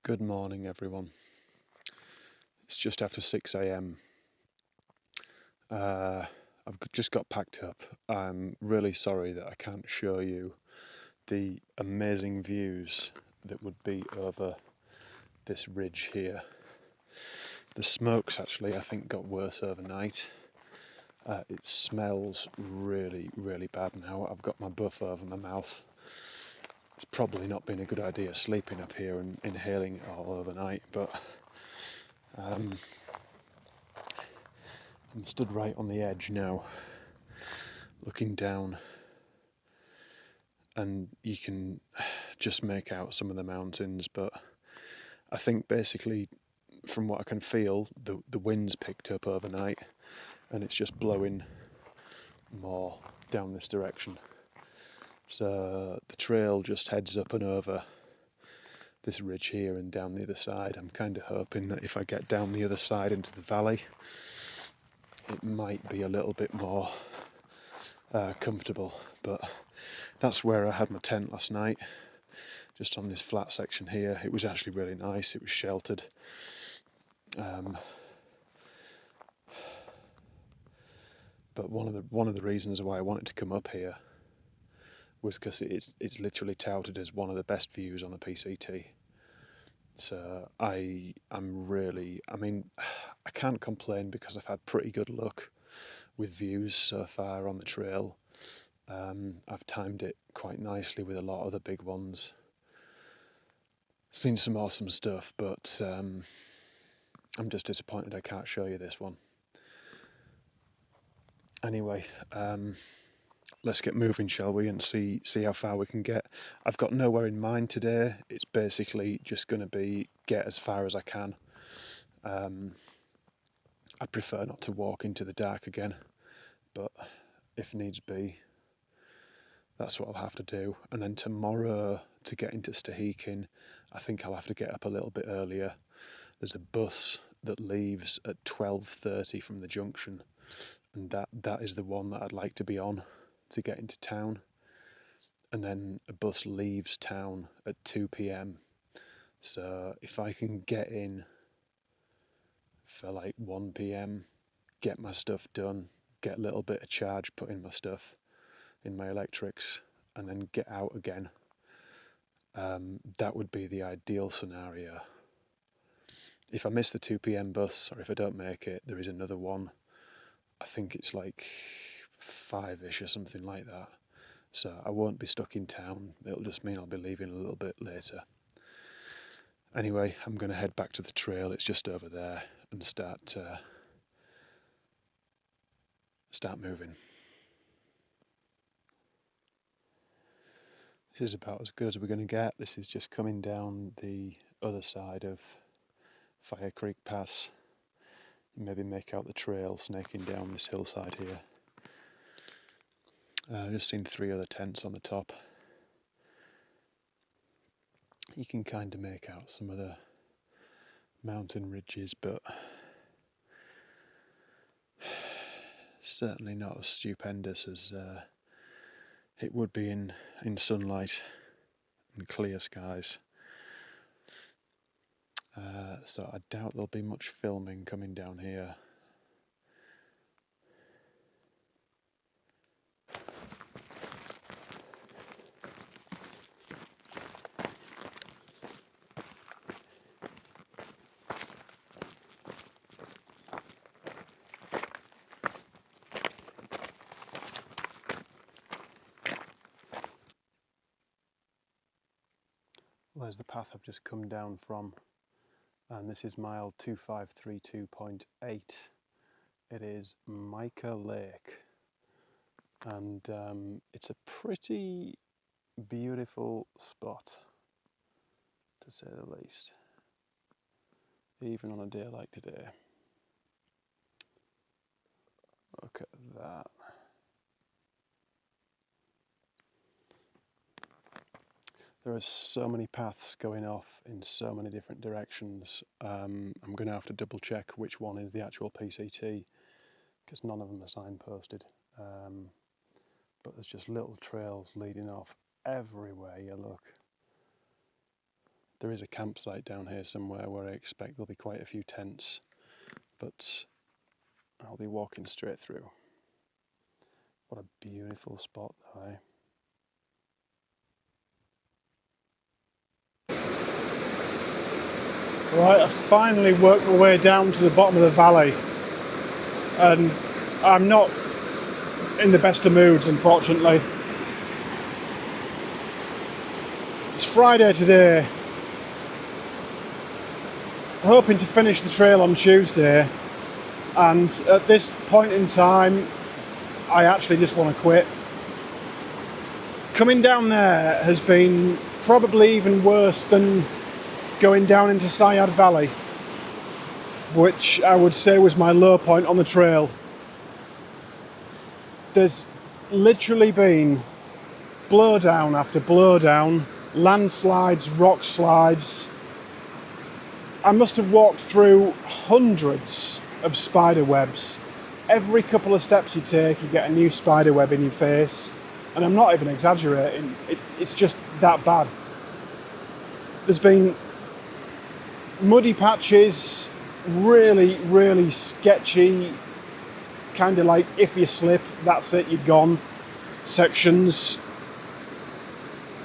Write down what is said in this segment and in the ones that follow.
Good morning, everyone. It's just after 6 a.m. I've just got packed up. I'm really sorry that I can't show you the amazing views that would be over this ridge here. The smokes actually, I think, got worse overnight. It smells really, really bad now. I've got my buff over my mouth. It's probably not been a good idea sleeping up here and inhaling it all overnight, but I'm stood right on the edge now, looking down, and you can just make out some of the mountains, but I think basically from what I can feel, the wind's picked up overnight and it's just blowing more down this direction. So the trail just heads up and over this ridge here and down the other side. I'm kind of hoping that if I get down the other side into the valley, it might be a little bit more comfortable, but that's where I had my tent last night, just on this flat section here. It was actually really nice. It was sheltered. But one of the reasons why I wanted to come up here was because it's literally touted as one of the best views on a PCT. So I can't complain because I've had pretty good luck with views so far on the trail. I've timed it quite nicely with a lot of the big ones. Seen some awesome stuff, but I'm just disappointed I can't show you this one. Anyway, let's get moving, shall we, and see how far we can get. I've got nowhere in mind today. It's basically just going to be get as far as I can. I prefer not to walk into the dark again, but if needs be, that's what I'll have to do. And then tomorrow, to get into Stahikin, I think I'll have to get up a little bit earlier. There's a bus that leaves at 12:30 from the junction, and that is the one that I'd like to be on to get into town. And then a bus leaves town at 2 p.m. So if I can get in for like 1 p.m, get my stuff done, get a little bit of charge put in my stuff, in my electrics, and then get out again, that would be the ideal scenario. If I miss the 2 p.m. bus, or if I don't make it, there is another one. I think it's like 5-ish or something like that. So I won't be stuck in town. It'll just mean I'll be leaving a little bit later. Anyway, I'm going to head back to the trail. It's just over there, and start moving. This is about as good as we're going to get. This is just coming down the other side of Fire Creek Pass. You maybe make out the trail snaking down this hillside here. I've just seen 3 other tents on the top. You can kind of make out some of the mountain ridges, but certainly not as stupendous as it would be in sunlight and clear skies. So I doubt there'll be much filming coming down here. There's the path I've just come down from, and this is mile 2532.8. It is Mica Lake, and it's a pretty beautiful spot, to say the least, even on a day like today. Look at that. There are so many paths going off in so many different directions. I'm going to have to double check which one is the actual PCT, because none of them are signposted. But there's just little trails leading off everywhere you look. There is a campsite down here somewhere where I expect there'll be quite a few tents, but I'll be walking straight through. What a beautiful spot though, eh? Right, I finally worked my way down to the bottom of the valley, and I'm not in the best of moods, unfortunately. It's Friday today, hoping to finish the trail on Tuesday, and at this point in time I actually just want to quit. Coming down there has been probably even worse than going down into Sayad Valley, which I would say was my low point on the trail. There's literally been blowdown after blowdown, landslides, rock slides. I must have walked through hundreds of spider webs. Every couple of steps you take, you get a new spider web in your face, and I'm not even exaggerating, it's just that bad. There's been muddy patches, really, really sketchy, kind of like if you slip, that's it, you're gone sections.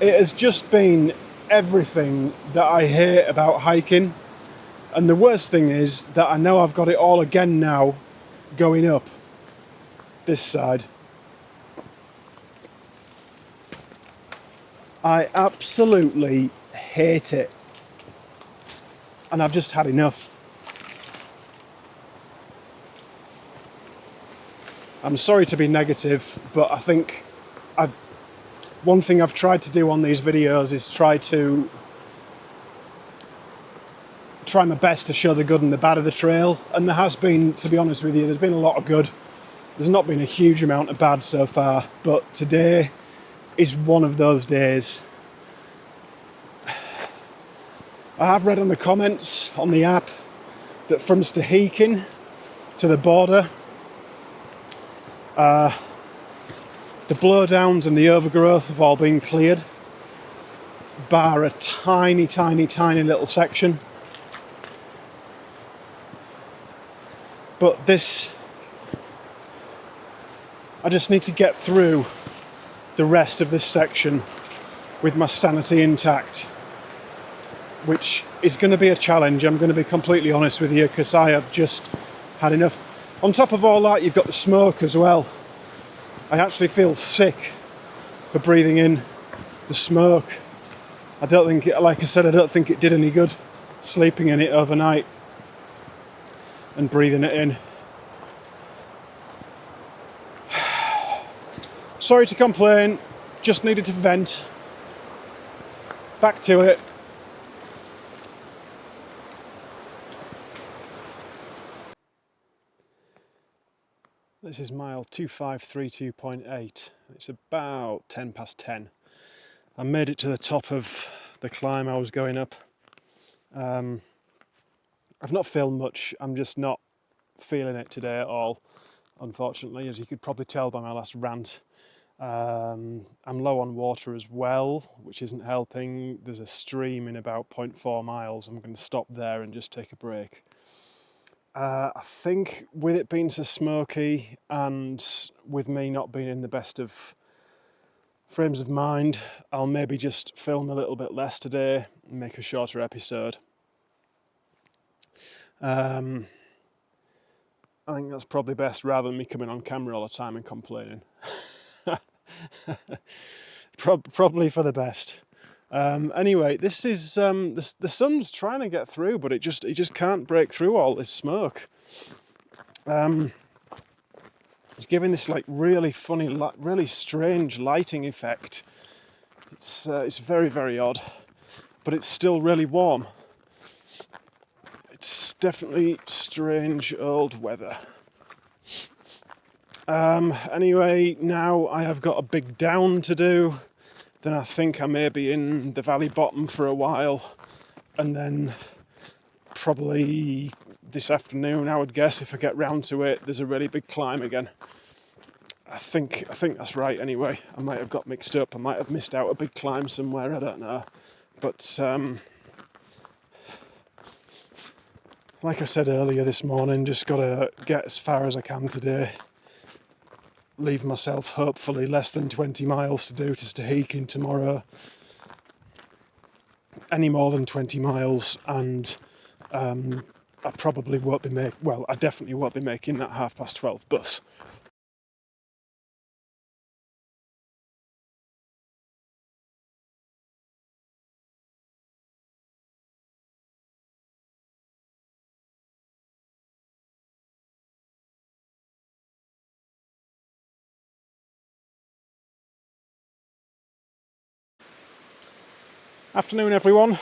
It has just been everything that I hate about hiking, and the worst thing is that I know I've got it all again now going up this side. I absolutely hate it, and I've just had enough. I'm sorry to be negative, but I think one thing I've tried to do on these videos is try my best to show the good and the bad of the trail, and there has been, to be honest with you, there's been a lot of good. There's not been a huge amount of bad so far, but today is one of those days. I have read on the comments on the app that from Stehekin to the border, the blowdowns and the overgrowth have all been cleared, bar a tiny, tiny, tiny little section. But this, I just need to get through the rest of this section with my sanity intact, which is going to be a challenge. I'm going to be completely honest with you, because I have just had enough. On top of all that, you've got the smoke as well. I actually feel sick for breathing in the smoke. I don't think, like I said, I don't think it did any good sleeping in it overnight and breathing it in. Sorry to complain, just needed to vent. Back to it. This is mile 2532.8. It's about 10 past 10. I made it to the top of the climb I was going up. I've not filmed much, I'm just not feeling it today at all, unfortunately, as you could probably tell by my last rant. I'm low on water as well, which isn't helping. There's a stream in about 0.4 miles. I'm going to stop there and just take a break. I think with it being so smoky and with me not being in the best of frames of mind, I'll maybe just film a little bit less today and make a shorter episode. I think that's probably best, rather than me coming on camera all the time and complaining. Probably for the best. Anyway, this is the sun's trying to get through, but it just can't break through all this smoke. It's giving this like really funny, really strange lighting effect. It's very, very odd, but it's still really warm. It's definitely strange old weather. Anyway, now I have got a big down to do. Then I think I may be in the valley bottom for a while, and then probably this afternoon, I would guess, if I get round to it, there's a really big climb again. I think that's right anyway. I might have got mixed up, I might have missed out a big climb somewhere, I don't know. But Like I said earlier this morning, just got to get as far as I can today. Leave myself hopefully less than 20 miles to do to Stahikin tomorrow. Any more than 20 miles and I probably won't be I definitely won't be making that 12:30 bus. Afternoon everyone,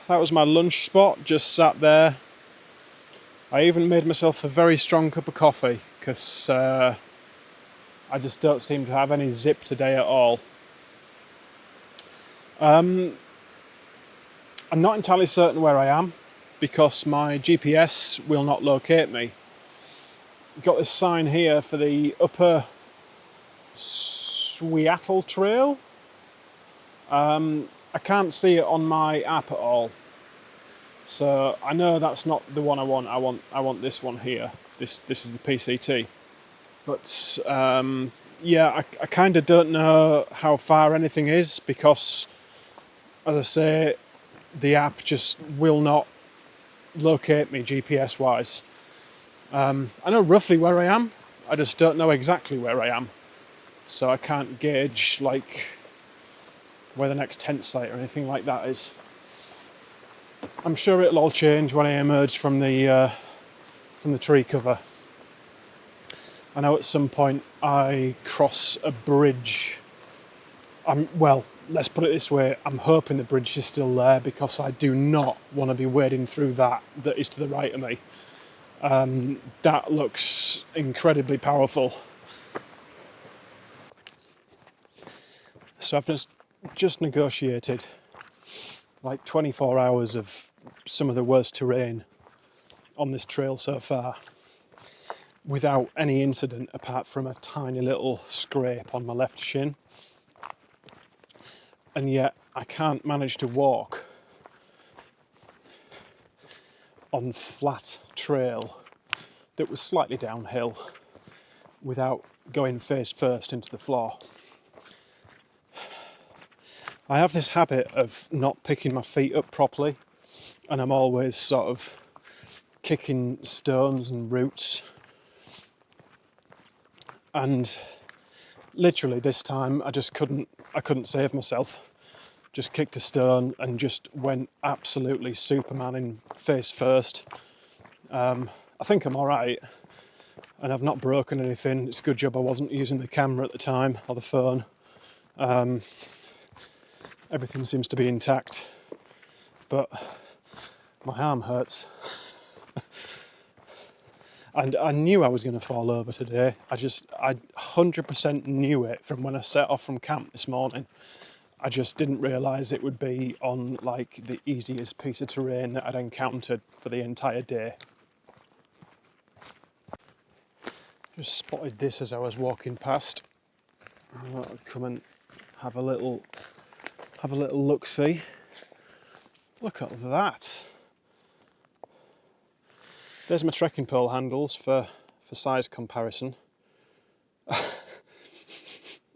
that was my lunch spot, just sat there. I even made myself a very strong cup of coffee because I just don't seem to have any zip today at all. I'm not entirely certain where I am because my GPS will not locate me. I've got this sign here for the upper Seattle Trail. I can't see it on my app at all. So I know that's not the one I want. I want this one here. This is the PCT. But yeah, I kind of don't know how far anything is because, as I say, the app just will not locate me GPS wise. I know roughly where I am. I just don't know exactly where I am. So I can't gauge like where the next tent site or anything like that is. I'm sure it'll all change when I emerge from the tree cover. I know at some point I cross a bridge. Let's put it this way, I'm hoping the bridge is still there because I do not want to be wading through that is to the right of me. That looks incredibly powerful. So I've just negotiated like 24 hours of some of the worst terrain on this trail so far without any incident apart from a tiny little scrape on my left shin. And yet I can't manage to walk on flat trail that was slightly downhill without going face first into the floor. I have this habit of not picking my feet up properly, and I'm always sort of kicking stones and roots. And literally this time I couldn't save myself. Just kicked a stone and just went absolutely Superman in face first. I think I'm all right, and I've not broken anything. It's a good job I wasn't using the camera at the time or the phone. Everything seems to be intact, but my arm hurts. And I knew I was going to fall over today. I 100% knew it from when I set off from camp this morning. I just didn't realise it would be on like the easiest piece of terrain that I'd encountered for the entire day. Just spotted this as I was walking past. I'll come and have a little look-see. Look at that. There's my trekking pole handles for size comparison.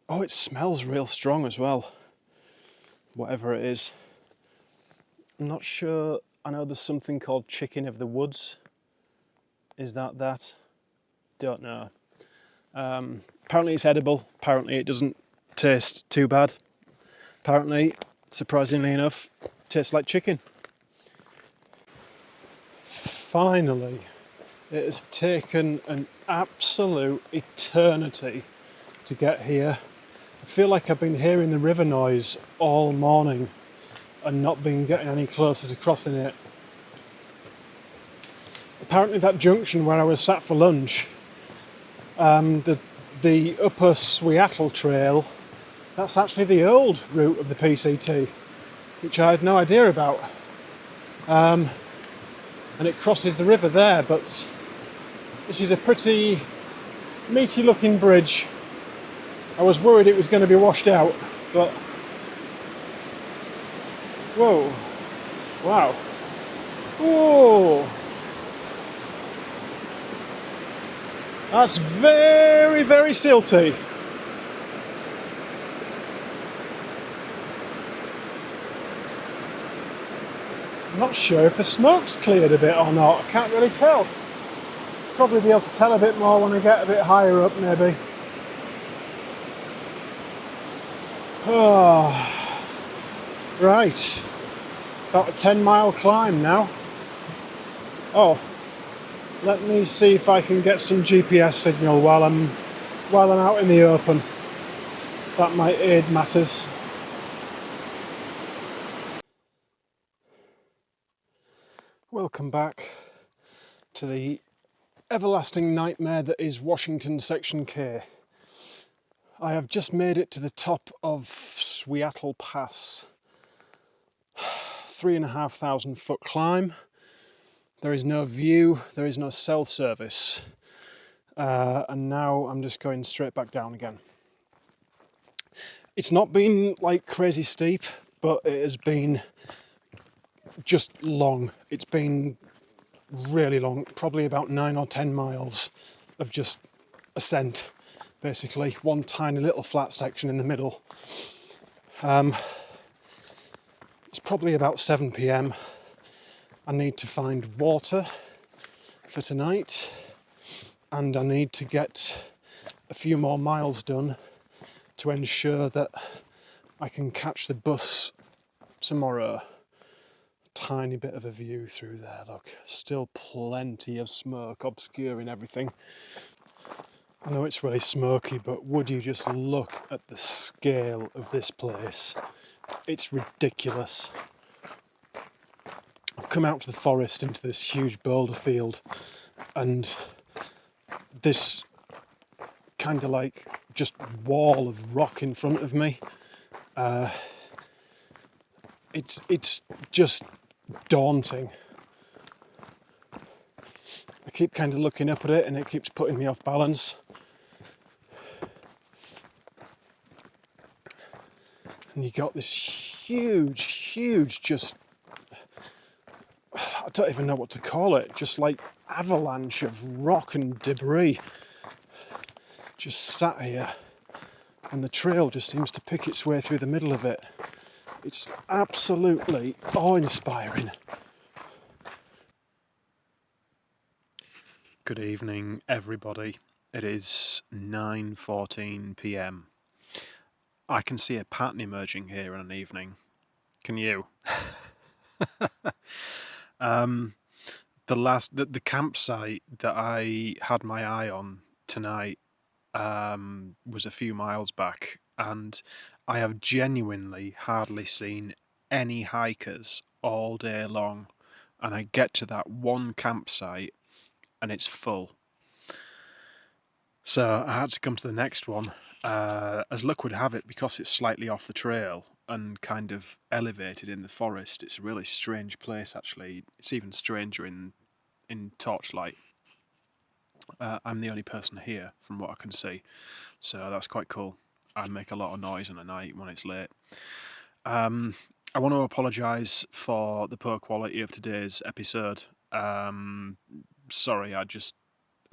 Oh, it smells real strong as well. Whatever it is. I'm not sure. I know there's something called chicken of the woods. Is that? Don't know. Apparently it's edible. Apparently it doesn't taste too bad. Apparently, surprisingly enough, tastes like chicken. Finally, it has taken an absolute eternity to get here. I feel like I've been hearing the river noise all morning and not been getting any closer to crossing it. Apparently that junction where I was sat for lunch, the upper Seattle Trail, that's actually the old route of the PCT, which I had no idea about. And it crosses the river there, but this is a pretty meaty looking bridge. I was worried it was going to be washed out, but whoa, wow, whoa, That's very, very silty. I'm not sure if the smoke's cleared a bit or not. I can't really tell. Probably be able to tell a bit more when I get a bit higher up, maybe. Oh, right. About a 10-mile climb now. Oh, let me see if I can get some GPS signal while I'm out in the open. That might aid matters. Welcome back to the everlasting nightmare that is Washington Section K. I have just made it to the top of Seattle Pass. 3,500 foot climb. There is no view, there is no cell service. And now I'm just going straight back down again. It's not been like crazy steep, but it has been just long. It's been really long, probably about 9 or 10 miles of just ascent, basically. One tiny little flat section in the middle. It's probably about 7 p.m. I need to find water for tonight, and I need to get a few more miles done to ensure that I can catch the bus tomorrow. Tiny bit of a view through there, look. Still plenty of smoke obscuring everything. I know it's really smoky, but would you just look at the scale of this place? It's ridiculous. I've come out to the forest into this huge boulder field, and this kind of like just wall of rock in front of me. It's just daunting. I keep kind of looking up at it and it keeps putting me off balance. And you got this huge just, I don't even know what to call it, just like avalanche of rock and debris just sat here, and the trail just seems to pick its way through the middle of it. It's absolutely awe-inspiring. Good evening, everybody. It is 9:14 p.m. I can see a pattern emerging here in an evening. Can you? The campsite that I had my eye on tonight was a few miles back, and I have genuinely hardly seen any hikers all day long. And I get to that one campsite and it's full. So I had to come to the next one. As luck would have it, because it's slightly off the trail and kind of elevated in the forest, it's a really strange place actually. It's even stranger in torchlight. I'm the only person here from what I can see, so that's quite cool. I make a lot of noise in the night when it's late. I want to apologise for the poor quality of today's episode. Sorry, I just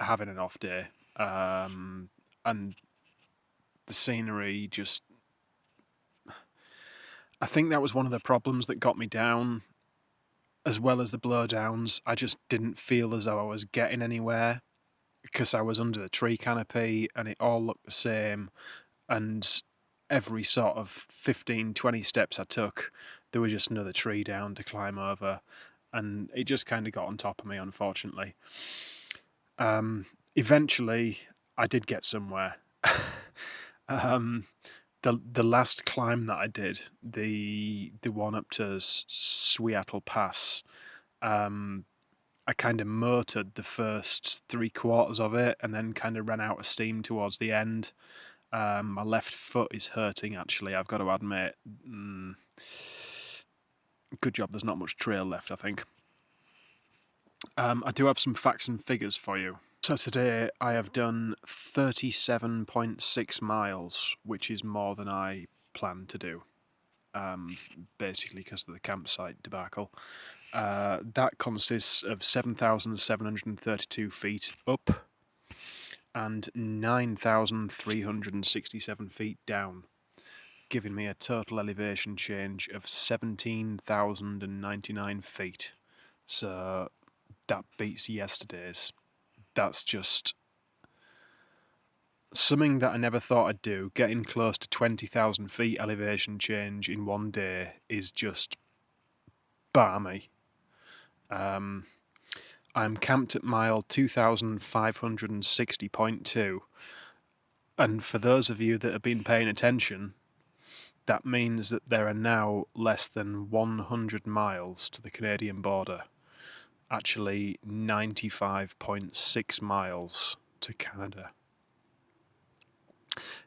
having an off day, and the scenery just. I think that was one of the problems that got me down, as well as the blowdowns. I just didn't feel as though I was getting anywhere because I was under the tree canopy and it all looked the same. And every sort of 15, 20 steps I took, there was just another tree down to climb over. And it just kind of got on top of me, unfortunately. Eventually, I did get somewhere. The last climb that I did, the one up to Seattle Pass, I kind of motored the first 3/4 of it and then kind of ran out of steam towards the end. My left foot is hurting, actually, I've got to admit. Good job there's not much trail left, I think. I do have some facts and figures for you. So today I have done 37.6 miles, which is more than I planned to do, basically because of the campsite debacle. That consists of 7,732 feet up and 9,367 feet down, giving me a total elevation change of 17,099 feet. So that beats yesterday's. That's just something that I never thought I'd do. Getting close to 20,000 feet elevation change in one day is just balmy. I'm camped at mile 2,560.2, and for those of you that have been paying attention, that means that there are now less than 100 miles to the Canadian border. Actually, 95.6 miles to Canada.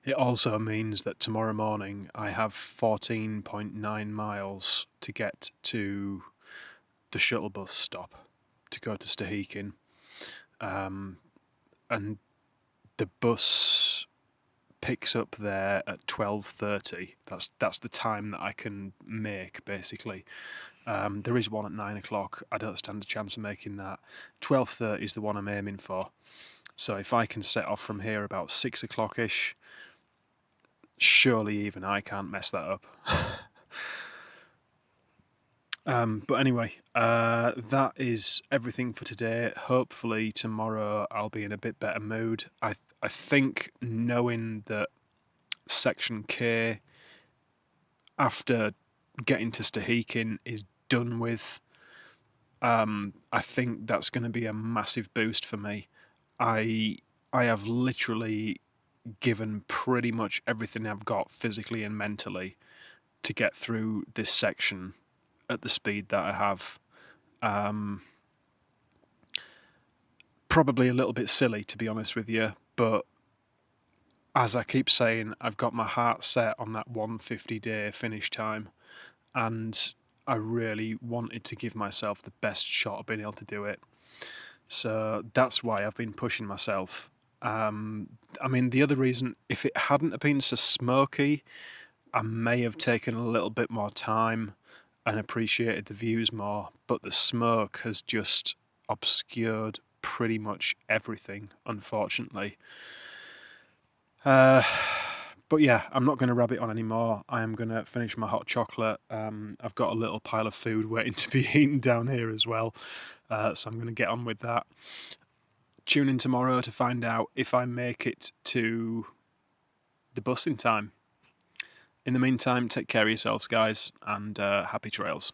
It also means that tomorrow morning I have 14.9 miles to get to the shuttle bus stop to go to Stehekin. And the bus picks up there at 12:30. That's the time that I can make, basically. There is one at 9 o'clock. I don't stand a chance of making that. 12:30 is the one I'm aiming for. So if I can set off from here about 6 o'clock-ish, surely even I can't mess that up. But anyway, that is everything for today. Hopefully tomorrow I'll be in a bit better mood. I think knowing that Section K, after getting to Stehekin, is done with, I think that's going to be a massive boost for me. I have literally given pretty much everything I've got physically and mentally to get through this section at the speed that I have. Probably a little bit silly, to be honest with you, but as I keep saying, I've got my heart set on that 150-day finish time, and I really wanted to give myself the best shot of being able to do it. So that's why I've been pushing myself. I mean, the other reason, if it hadn't been so smoky, I may have taken a little bit more time and appreciated the views more, but the smoke has just obscured pretty much everything, unfortunately. But yeah, I'm not going to rabbit on anymore. I am going to finish my hot chocolate. I've got a little pile of food waiting to be eaten down here as well, so I'm going to get on with that. Tune in tomorrow to find out if I make it to the bus in time. In the meantime, take care of yourselves, guys, and happy trails.